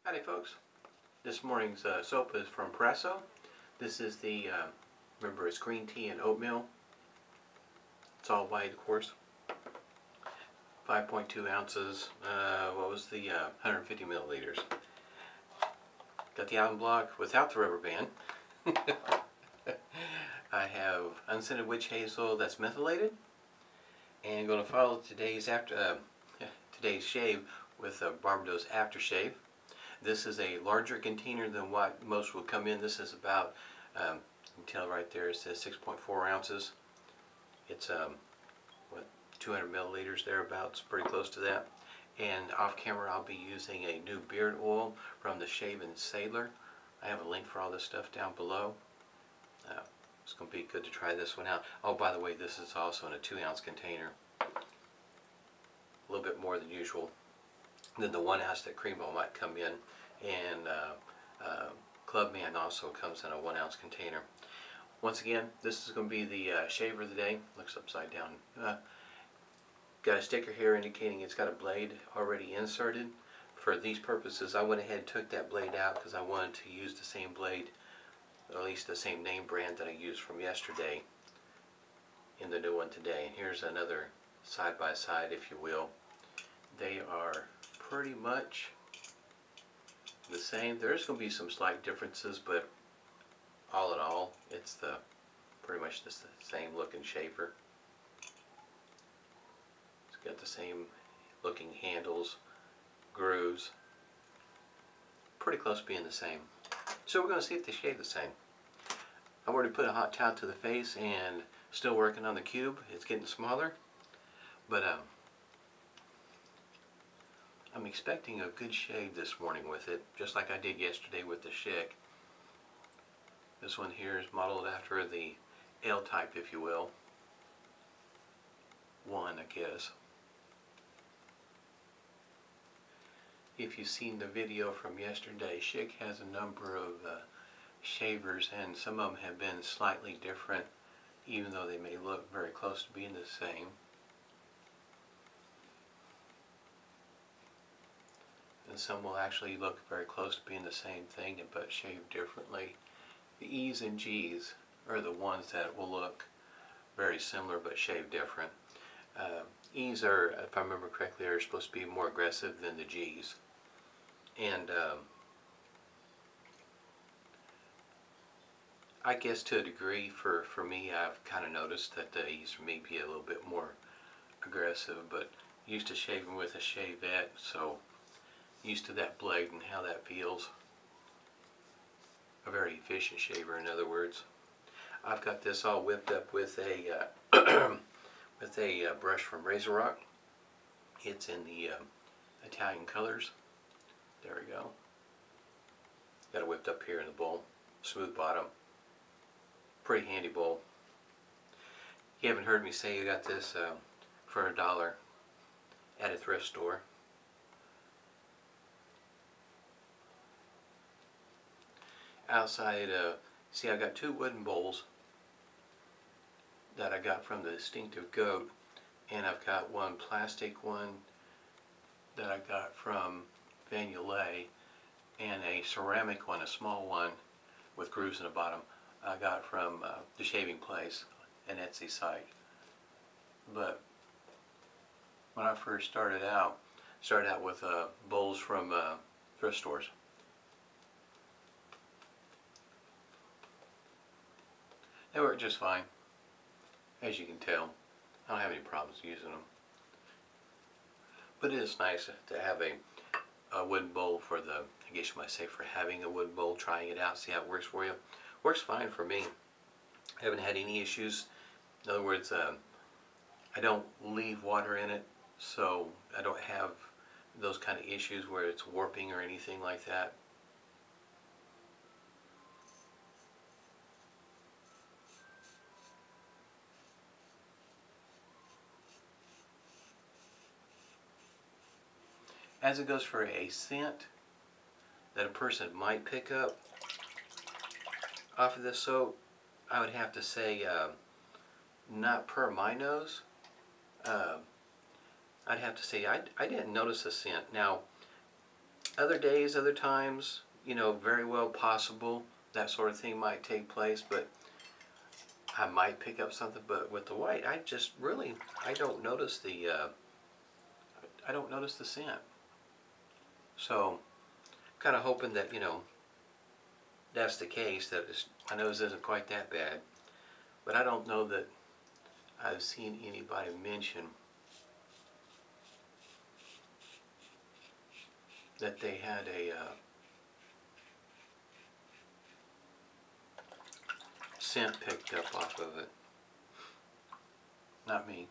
Howdy folks, this morning's soap is from Proraso. This is the, remember it's green tea and oatmeal. It's all white of course. 5.2 ounces, what was the 150 milliliters. Got the alum block without the rubber band. I have unscented witch hazel that's methylated. And going to follow today's shave with Barbedeaux's aftershave. This is a larger container than what most will come in. This is about, you can tell right there it says 6.4 ounces. It's what, 200 milliliters thereabouts, pretty close to that. And off camera I'll be using a new beard oil from the Shaven Sailor. I have a link for all this stuff down below. It's going to be good to try this one out. Oh, by the way, this is also in a 2-ounce container. A little bit more than usual. Then the 1 ounce that Cream Ball might come in, and Clubman also comes in a 1 ounce container. Once again, this is going to be the shaver of the day. Looks upside down. Got a sticker here indicating it's got a blade already inserted. For these purposes, I went ahead and took that blade out because I wanted to use the same blade, or at least the same name brand that I used from yesterday in the new one today. And here's another side by side, if you will. They are pretty much the same. There's going to be some slight differences, but all in all, it's pretty much the same looking shaver. It's got the same looking handles, grooves, pretty close to being the same. So we're going to see if they shave the same. I've already put a hot towel to the face and still working on the cube. It's getting smaller, but I'm expecting a good shave this morning with it, just like I did yesterday with the Schick. This one here is modeled after the L type, if you will. One, I guess. If you've seen the video from yesterday, Schick has a number of shavers, and some of them have been slightly different, even though they may look very close to being the same. And some will actually look very close to being the same thing, but shaved differently. The E's and G's are the ones that will look very similar but shaved different. E's are, if I remember correctly, are supposed to be more aggressive than the G's. And I guess to a degree, for me, I've kind of noticed that the E's may be a little bit more aggressive, but used to shaving with a shavette, so used to that blade and how that feels. A very efficient shaver, in other words. I've got this all whipped up with a with a brush from RazoRock. It's in the Italian colors. There we go. Got it whipped up here in the bowl. Smooth bottom. Pretty handy bowl. You haven't heard me say you got this for $1 at a thrift store. Outside, see, I got 2 wooden bowls that I got from the Distinctive Goat, and I've got one plastic one that I got from Vanulay, and a ceramic one, a small one with grooves in the bottom, I got from the Shaving Place, an Etsy site. But when I first started out with bowls from thrift stores. They work just fine, as you can tell. I don't have any problems using them. But it is nice to have a wooden bowl for the, I guess you might say, for having a wooden bowl, trying it out, see how it works for you. Works fine for me. I haven't had any issues. In other words, I don't leave water in it, so I don't have those kind of issues where it's warping or anything like that. As it goes for a scent that a person might pick up off of this soap, I would have to say not per my nose. I'd have to say I didn't notice a scent. Now, Other days, other times, you know, very well possible that sort of thing might take place, but I might pick up something. But with the white, I just really, I don't notice the scent. So, kind of hoping that, you know, that's the case, that my nose isn't quite that bad. But I don't know that I've seen anybody mention that they had a scent picked up off of it. Not me.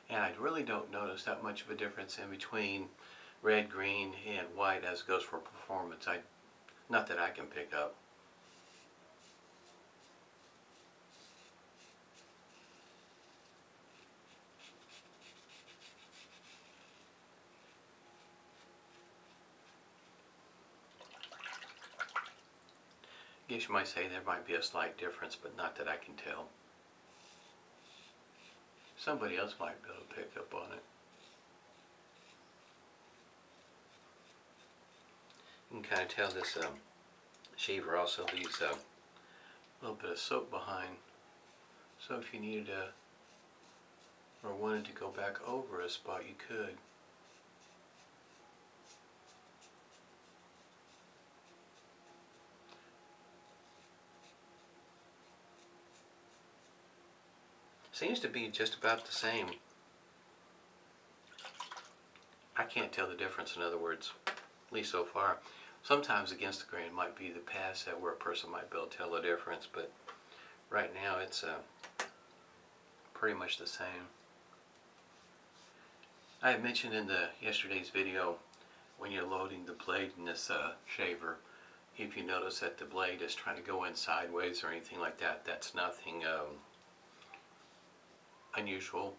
And I really don't notice that much of a difference in between red, green, and white as it goes for performance. Not that I can pick up. I guess you might say there might be a slight difference, but not that I can tell. Somebody else might be able to pick up on it. You can kind of tell this shaver also leaves a little bit of soap behind. So if you needed to, or wanted to go back over a spot, you could. Seems to be just about the same. I can't tell the difference, in other words, at least so far. Sometimes against the grain might be the pass where a person might be able to tell the difference, but right now it's pretty much the same. I had mentioned in yesterday's video, when you're loading the blade in this shaver, if you notice that the blade is trying to go in sideways or anything like that, that's nothing unusual.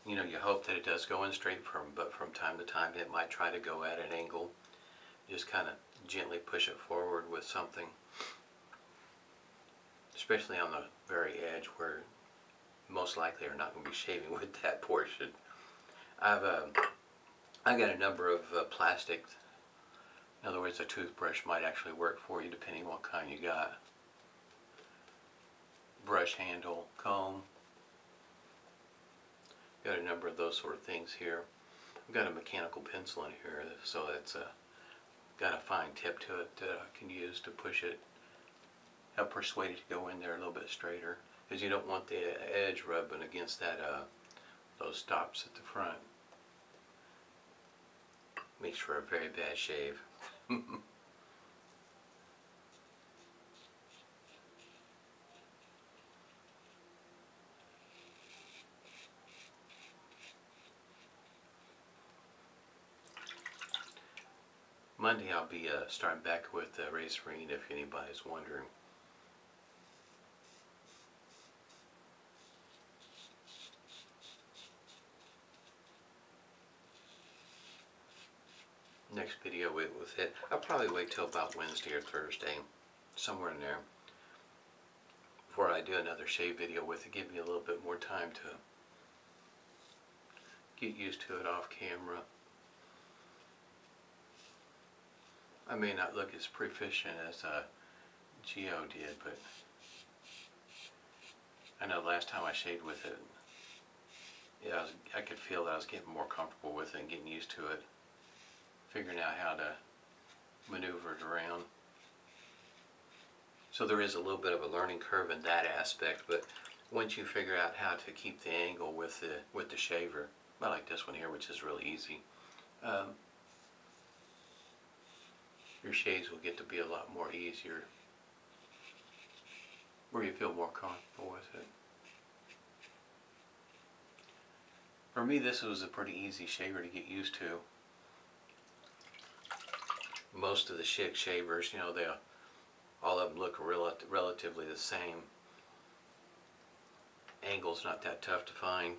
You know, you hope that it does go in straight but from time to time it might try to go at an angle. Just kind of gently push it forward with something, especially on the very edge where most likely are not going to be shaving with that portion. I got a number of plastic. In other words, a toothbrush might actually work for you depending on what kind you got. Brush handle, comb. Got a number of those sort of things here. I've got a mechanical pencil in here, so it's got a fine tip to it that I can use to push it, help persuade it to go in there a little bit straighter, because you don't want the edge rubbing against that those stops at the front. Makes for a very bad shave. Monday I'll be starting back with RazoRock if anybody's wondering. Next video with it, I'll probably wait till about Wednesday or Thursday, somewhere in there, before I do another shave video with it. Give me a little bit more time to get used to it off camera. I may not look as proficient as Geo did, but I know last time I shaved with it, yeah, I could feel that I was getting more comfortable with it and getting used to it, figuring out how to maneuver it around. So there is a little bit of a learning curve in that aspect, but once you figure out how to keep the angle with the shaver, well, like this one here, which is really easy, your shaves will get to be a lot more easier, where you feel more comfortable with it. For me, this was a pretty easy shaver to get used to. Most of the shavers, you know, all of them look relatively the same. Angle's not that tough to find.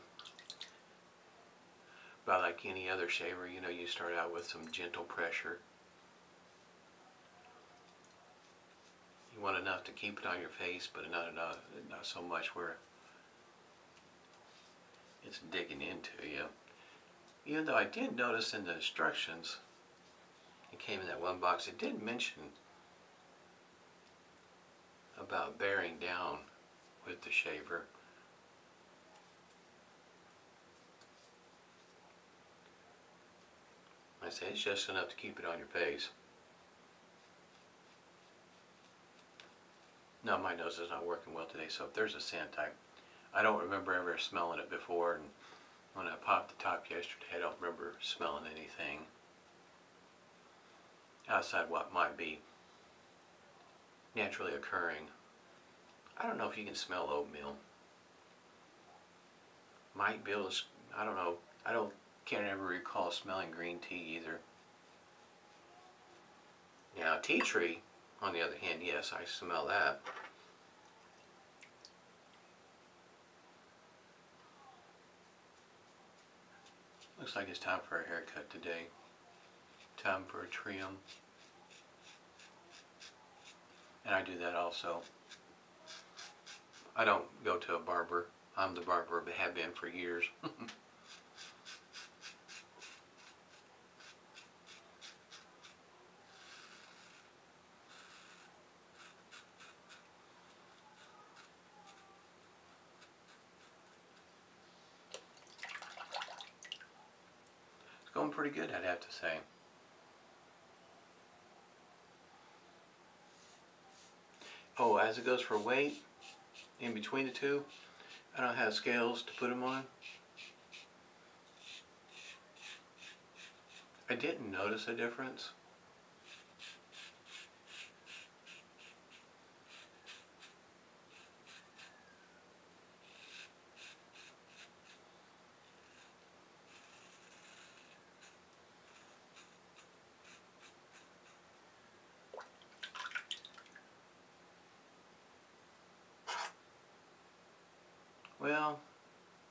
But like any other shaver, you know, you start out with some gentle pressure. enough to keep it on your face, but not enough, not so much where it's digging into you. Even though I did notice in the instructions, it came in that one box, it did mention about bearing down with the shaver. I say it's just enough to keep it on your face. No, my nose is not working well today, so if there's a scent, I don't remember ever smelling it before, and when I popped the top yesterday, I don't remember smelling anything outside what might be naturally occurring. I don't know if you can smell oatmeal. Might be able to, I don't know. Can't ever recall smelling green tea either. Now, tea tree, on the other hand, yes, I smell that. Looks like it's time for a haircut today. Time for a trim. And I do that also. I don't go to a barber. I'm the barber, but have been for years. It's going pretty good, I'd have to say. Oh, as it goes for weight, in between the two, I don't have scales to put them on. I didn't notice a difference. Well,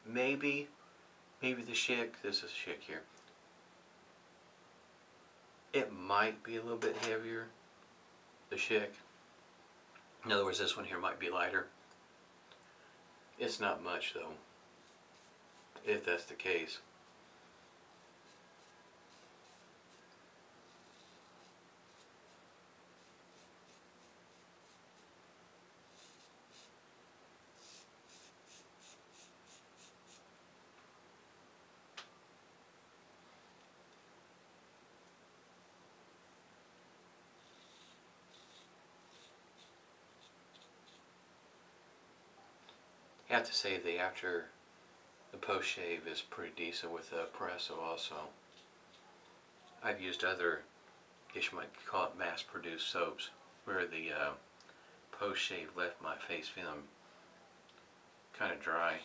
maybe the shick, this is shick here, it might be a little bit heavier, the shick. In other words, this one here might be lighter. It's not much though, if that's the case. I have to say the post shave is pretty decent with Proraso also. I've used other, I guess you might call it mass produced soaps, where the post shave left my face feeling kind of dry.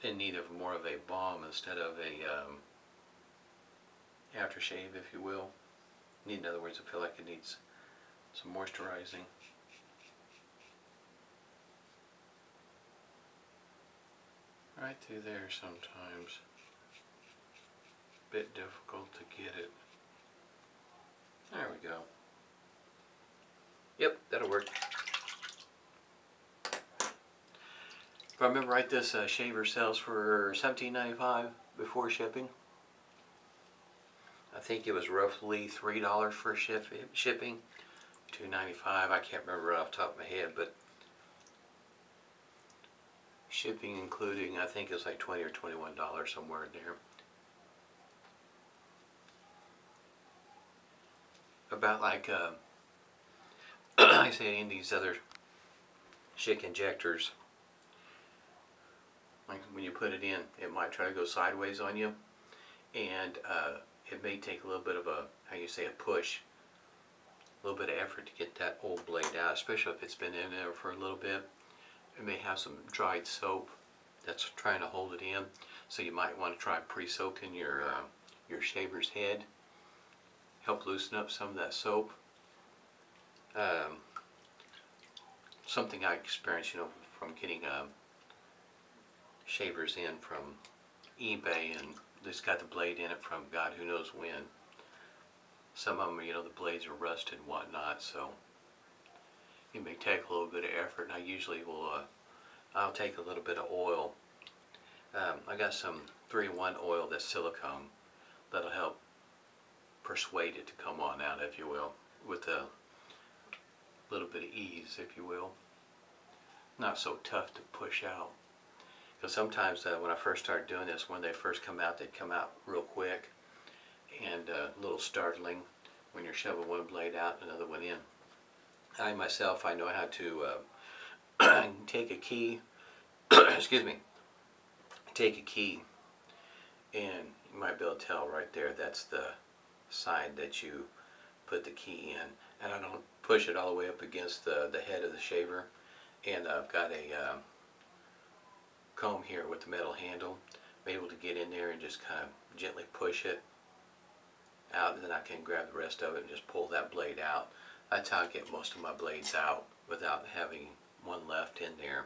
In need of more of a balm instead of a aftershave, if you will. In other words, I feel like it needs some moisturizing. Right through there sometimes. Bit difficult to get it. There we go. Yep, that'll work. If I remember right, this shaver sells for $17.95 before shipping. I think it was roughly $3 for shipping. $2.95, I can't remember right off the top of my head, but shipping including, I think it was like $20 or $21, somewhere in there. About like, I say in these other Chic injectors, like when you put it in, it might try to go sideways on you, and it may take a little bit of a, how you say, a push, a little bit of effort to get that old blade out, especially if it's been in there for a little bit. It may have some dried soap that's trying to hold it in, so you might want to try pre-soaking your shaver's head. Help loosen up some of that soap. Something I experienced, you know, from getting shavers in from eBay, and it's got the blade in it from God who knows when. some of them, you know, the blades are rusted and whatnot, so it may take a little bit of effort. And I usually will, I'll take a little bit of oil. I got some 3-in-1 oil that's silicone that'll help persuade it to come on out, if you will, with a little bit of ease, if you will. Not so tough to push out. Because sometimes when I first started doing this, when they first come out, they'd come out real quick and a little startling when you're shoving one blade out and another one in. I myself, I know how to take a key, excuse me, take a key, and you might be able to tell right there, that's the side that you put the key in. And I don't push it all the way up against the head of the shaver. And I've got a comb here with the metal handle. I'm able to get in there and just kind of gently push it out, and then I can grab the rest of it and just pull that blade out. That's how I get most of my blades out without having one left in there,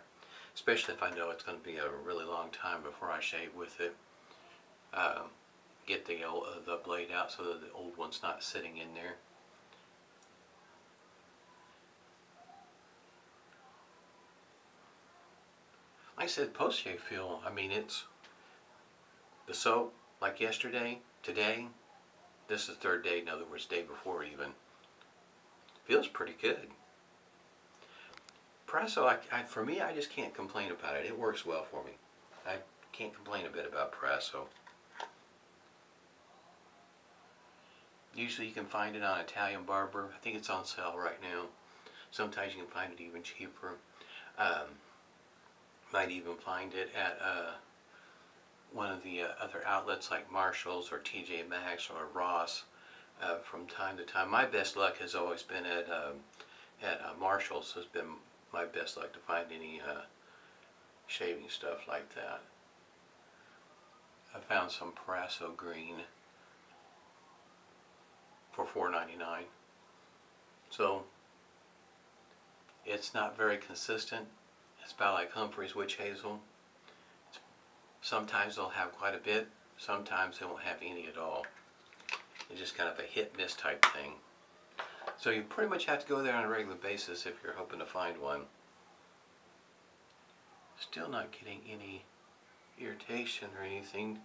especially if I know it's going to be a really long time before I shave with it. Get the blade out so that the old one's not sitting in there. Like I said, post-shave feel, I mean, it's the soap, like yesterday, today, this is the third day, in other words, day before even, feels pretty good. Proraso, for me, I just can't complain about it. It works well for me. I can't complain a bit about Proraso. Usually you can find it on Italian Barber. I think it's on sale right now. Sometimes you can find it even cheaper. Might even find it at one of the other outlets like Marshall's or TJ Maxx or Ross from time to time. My best luck has always been at Marshall's. Has been my best luck to find any shaving stuff like that. I found some Proraso green for $4.99. So it's not very consistent. It's about like Humphrey's Witch Hazel. Sometimes they'll have quite a bit, sometimes they won't have any at all. It's just kind of a hit-miss type thing. So you pretty much have to go there on a regular basis if you're hoping to find one. Still not getting any irritation or anything.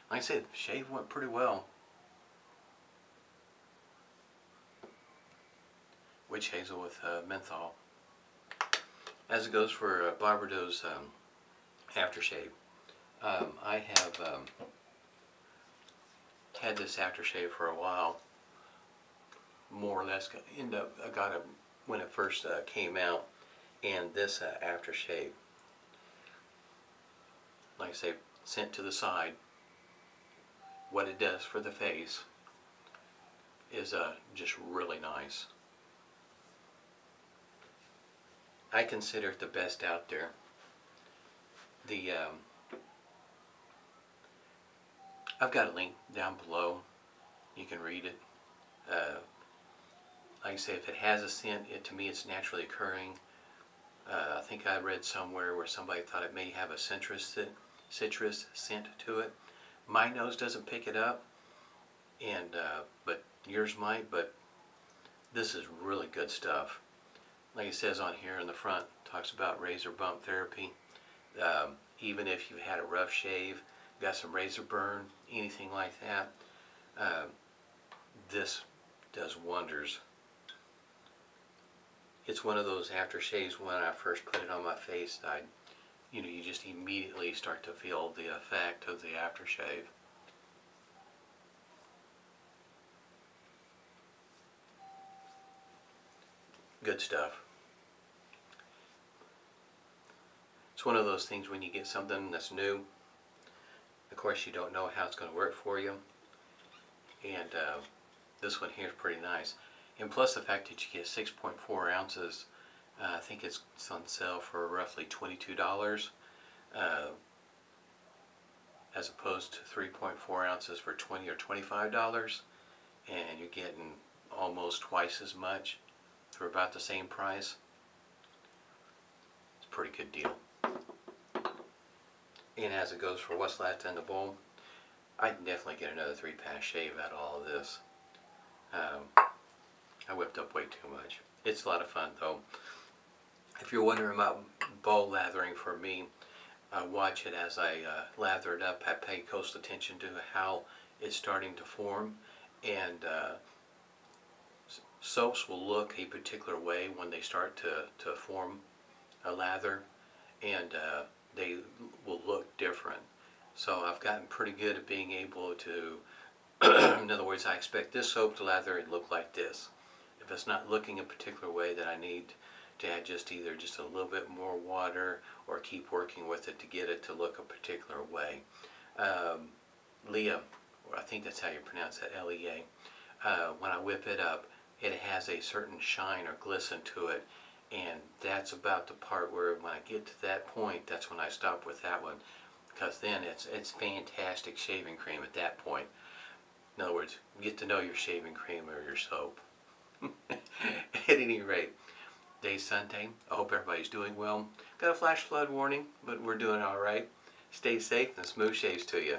Like I said, the shave went pretty well. Witch Hazel with menthol. As it goes for Barbedeaux's aftershave. I have had this aftershave for a while, more or less. I got it when it first came out, and this aftershave, like I say, sent to the side, what it does for the face is just really nice. I consider it the best out there. The I've got a link down below. You can read it. Like I say, if it has a scent, to me it's naturally occurring. I think I read somewhere where somebody thought it may have a citrus scent to it. My nose doesn't pick it up, and but yours might. But this is really good stuff. Like it says on here in the front, talks about razor bump therapy. Even if you had a rough shave, got some razor burn, anything like that, this does wonders. It's one of those aftershaves when I first put it on my face, you just immediately start to feel the effect of the aftershave. Good stuff. It's one of those things when you get something that's new, of course you don't know how it's going to work for you, and this one here is pretty nice. And plus the fact that you get 6.4 ounces, I think it's on sale for roughly $22, as opposed to 3.4 ounces for $20 or $25, and you're getting almost twice as much for about the same price. It's a pretty good deal. And as it goes for what's left in the bowl, I can definitely get another 3-pass shave out of all of this. whipped up way too much. It's a lot of fun though. If you're wondering about bowl lathering for me, watch it as I lather it up. I pay close attention to how it's starting to form, and soaps will look a particular way when they start to form a lather, and they will look different. So I've gotten pretty good at being able to, in other words, I expect this soap to lather and look like this. If it's not looking a particular way, then I need to add either just a little bit more water or keep working with it to get it to look a particular way. Leah, or I think that's how you pronounce that, L-E-A, when I whip it up, it has a certain shine or glisten to it, and that's about the part where when I get to that point, that's when I stop with that one, because then it's fantastic shaving cream at that point. In other words, get to know your shaving cream or your soap. At any rate, today's Sunday. I hope everybody's doing well. Got a flash flood warning, but we're doing all right. Stay safe and smooth shaves to you.